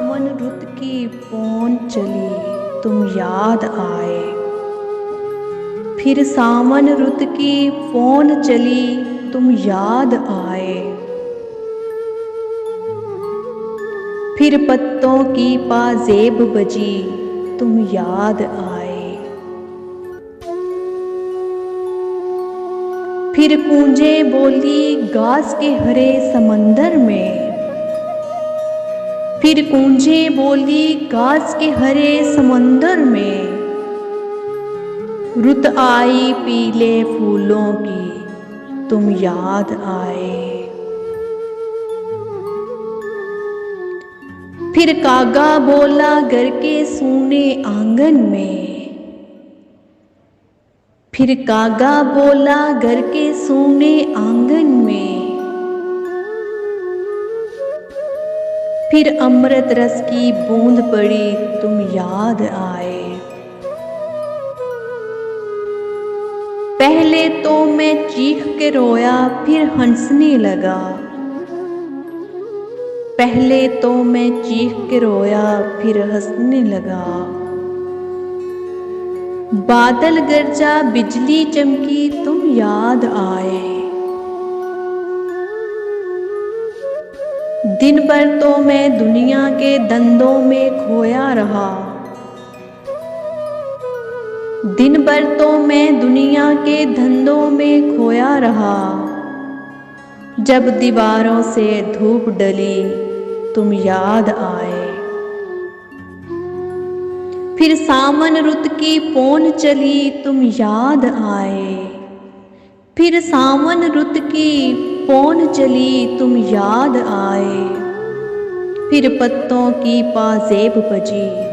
सावन रुत की पौन चली तुम याद आए। फिर सावन रुत की पौन चली तुम याद आए। फिर पत्तों की पाजेब बजी तुम याद आए। फिर कूंजे बोली घास के हरे समंदर में। फिर कूंजे बोली घास के हरे समंदर में। रुत आई पीले फूलों की तुम याद आए। फिर कागा बोला घर के सूने आंगन में। फिर कागा बोला घर के सूने आंगन में। फिर अमृत रस की बूंद पड़ी तुम याद आए। पहले तो मैं चीख के रोया फिर हंसने लगा। पहले तो मैं चीख के रोया फिर हंसने लगा। बादल गरजा बिजली चमकी तुम याद आए। दिन भर तो मैं दुनिया के धंधों में खोया रहा। दिन भर तो मैं दुनिया के धंधों में खोया रहा। जब दीवारों से धूप डली तुम याद आए। फिर सावन रुत की पौन चली तुम याद आए। फिर सावन रुत की पौन चली तुम याद आए। फिर पत्तों की पाजेब बजी